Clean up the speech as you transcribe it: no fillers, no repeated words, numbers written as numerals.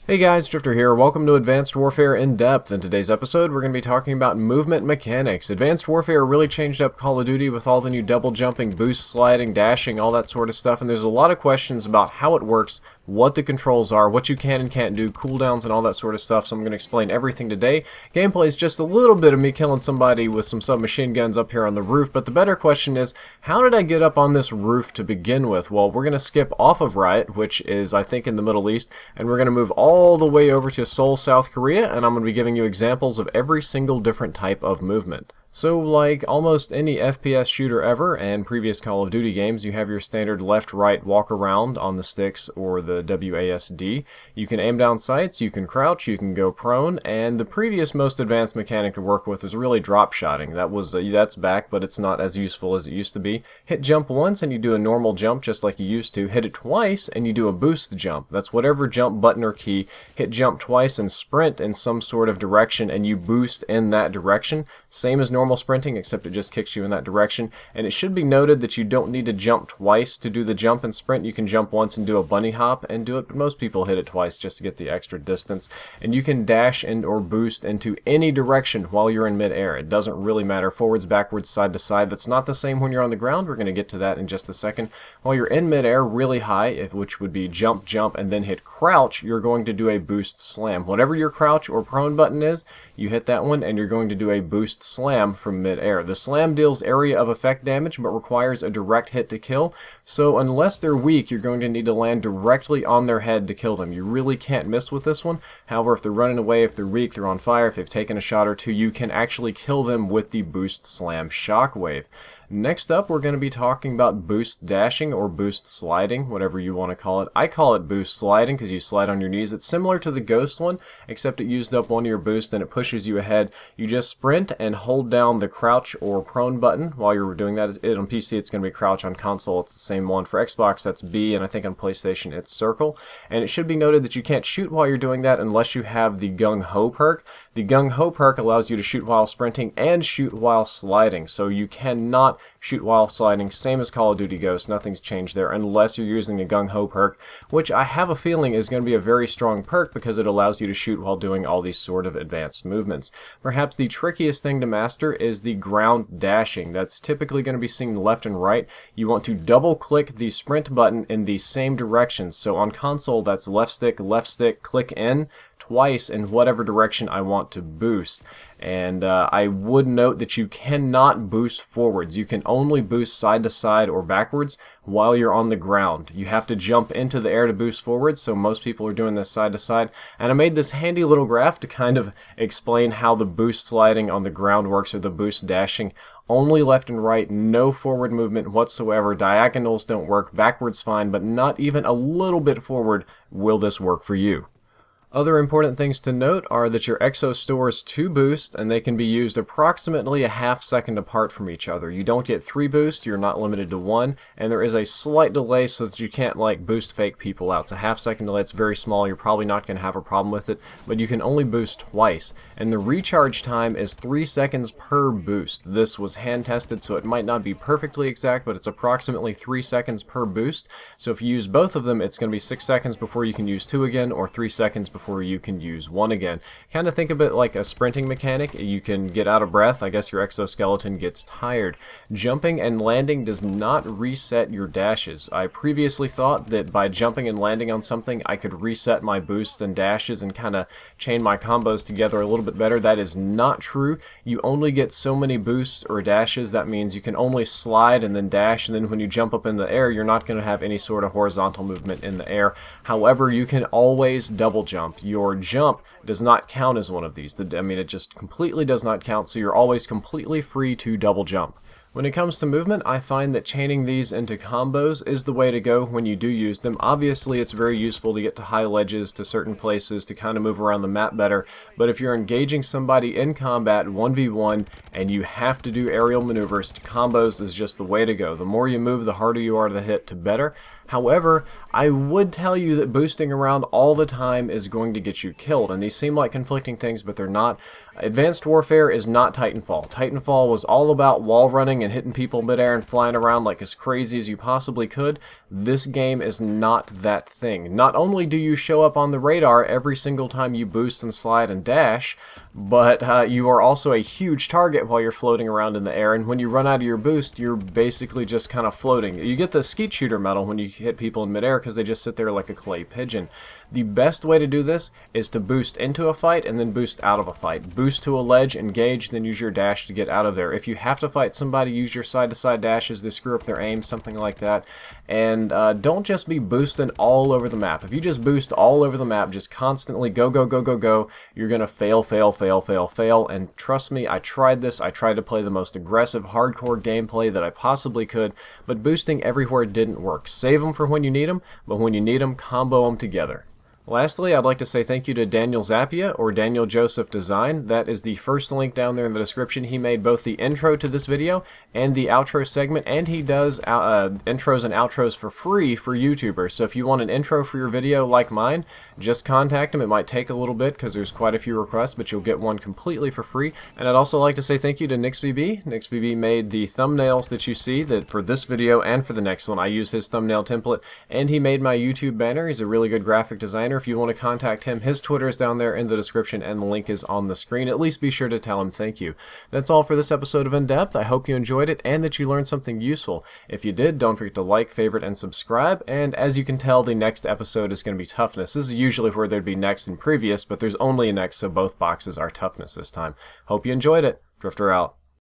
Hey guys, Drifter here. Welcome to Advanced Warfare In Depth. In today's episode, we're going to be talking about movement mechanics. Advanced Warfare really changed up Call of Duty with all the new double jumping, boost sliding, dashing, all that sort of stuff, and there's a lot of questions about how it works, what the controls are, what you can and can't do, cooldowns, and all that sort of stuff, so I'm going to explain everything today. Gameplay is just a little bit of me killing somebody with some submachine guns up here on the roof, but the better question is, how did I get up on this roof to begin with? Well, we're going to skip off of Riot, which is, I think, in the Middle East, and we're going to move all the way over to Seoul, South Korea, and I'm going to be giving you examples of every single different type of movement. So, like almost any FPS shooter ever and previous Call of Duty games, you have your standard left-right walk around on the sticks or the WASD. You can aim down sights, you can crouch, you can go prone, and the previous most advanced mechanic to work with is really drop shotting. That's back, but it's not as useful as it used to be. Hit jump once and you do a normal jump just like you used to. Hit it twice and you do a boost jump. That's whatever jump button or key. Hit jump twice and sprint in some sort of direction and you boost in that direction. Same as normal sprinting, except it just kicks you in that direction. And it should be noted that you don't need to jump twice to do the jump and sprint. You can jump once and do a bunny hop and do it, but most people hit it twice just to get the extra distance. And you can dash and or boost into any direction while you're in midair. It doesn't really matter. Forwards, backwards, side to side. That's not the same when you're on the ground. We're going to get to that in just a second. While you're in midair really high, which would be jump, jump, and then hit crouch, you're going to do a boost slam. Whatever your crouch or prone button is, you hit that one and you're going to do a boost slam from mid-air. The slam deals area of effect damage but requires a direct hit to kill, so unless they're weak, you're going to need to land directly on their head to kill them. You really can't miss with this one. However, if they're running away, if they're weak, they're on fire, if they've taken a shot or two, you can actually kill them with the boost slam shockwave. Next up, we're going to be talking about boost dashing or boost sliding, whatever you want to call it. I call it boost sliding because you slide on your knees. It's similar to the Ghost one, except it used up one of your boosts and it pushes you ahead. You just sprint and hold down the crouch or prone button while you're doing that. On PC, it's going to be crouch. On console, it's the same one. For Xbox, that's B, and I think on PlayStation, it's circle. And it should be noted that you can't shoot while you're doing that unless you have the GUNG perk. The GUNG perk allows you to shoot while sprinting and shoot while sliding, so you cannot shoot while sliding, same as Call of Duty Ghost. Nothing's changed there unless you're using the GUNG perk, which I have a feeling is going to be a very strong perk because it allows you to shoot while doing all these sort of advanced movements. Perhaps the trickiest thing to master is the ground dashing. That's typically going to be seen left and right. You want to double click the sprint button in the same direction. So on console, that's left stick, click in twice in whatever direction I want to boost. And I would note that you cannot boost forwards. You can only boost side to side or backwards while you're on the ground. You have to jump into the air to boost forwards, so most people are doing this side to side. And I made this handy little graph to kind of explain how the boost sliding on the ground works, or the boost dashing. Only left and right, no forward movement whatsoever. Diagonals don't work, backwards fine, but not even a little bit forward will this work for you. Other important things to note are that your exo stores 2 boosts, and they can be used approximately a half second apart from each other. You don't get 3 boosts, you're not limited to 1, and there is a slight delay so that you can't like boost fake people out. It's a half second delay, it's very small, you're probably not going to have a problem with it, but you can only boost twice. And the recharge time is 3 seconds per boost. This was hand tested, so it might not be perfectly exact, but it's approximately 3 seconds per boost. So if you use both of them, it's going to be 6 seconds before you can use 2 again, or 3 seconds before you can use 1 again. Kind of think of it like a sprinting mechanic. You can get out of breath. I guess your exoskeleton gets tired. Jumping and landing does not reset your dashes. I previously thought that by jumping and landing on something, I could reset my boosts and dashes and kind of chain my combos together a little bit better. That is not true. You only get so many boosts or dashes. That means you can only slide and then dash, and then when you jump up in the air, you're not going to have any sort of horizontal movement in the air. However, you can always double jump. Your jump does not count as one of these. It just completely does not count, so you're always completely free to double jump. When it comes to movement, I find that chaining these into combos is the way to go when you do use them. Obviously, it's very useful to get to high ledges, to certain places, to kind of move around the map better, but if you're engaging somebody in combat 1v1 and you have to do aerial maneuvers, combos is just the way to go. The more you move, the harder you are to hit, to better. However, I would tell you that boosting around all the time is going to get you killed, and these seem like conflicting things, but they're not. Advanced Warfare is not Titanfall. Titanfall was all about wall running and hitting people midair and flying around like as crazy as you possibly could. This game is not that thing. Not only do you show up on the radar every single time you boost and slide and dash, but you are also a huge target while you're floating around in the air, and when you run out of your boost, you're basically just kind of floating. You get the skeet shooter medal when you hit people in midair because they just sit there like a clay pigeon. The best way to do this is to boost into a fight and then boost out of a fight. Boost to a ledge, engage, then use your dash to get out of there. If you have to fight somebody, use your side-to-side dashes to screw up their aim, something like that. And don't just be boosting all over the map. If you just boost all over the map, just constantly go, go, go, go, go, you're going to fail, fail, fail, fail, fail. And trust me, I tried this. I tried to play the most aggressive, hardcore gameplay that I possibly could, but boosting everywhere didn't work. Save them for when you need them, but when you need them, combo them together. Lastly, I'd like to say thank you to Daniel Zappia, or Daniel Joseph Design. That is the first link down there in the description. He made both the intro to this video and the outro segment, and he does intros and outros for free for YouTubers. So if you want an intro for your video like mine, just contact him. It might take a little bit because there's quite a few requests, but you'll get one completely for free. And I'd also like to say thank you to NixVB. NixVB made the thumbnails that you see that for this video and for the next one. I use his thumbnail template, and he made my YouTube banner. He's a really good graphic designer. If you want to contact him, his Twitter is down there in the description and the link is on the screen. At least be sure to tell him thank you. That's all for this episode of In Depth. I hope you enjoyed it and that you learned something useful. If you did, don't forget to like, favorite, and subscribe. And as you can tell, the next episode is going to be toughness. This is usually where there'd be next and previous, but there's only a next, so both boxes are toughness this time. Hope you enjoyed it. Drifter out.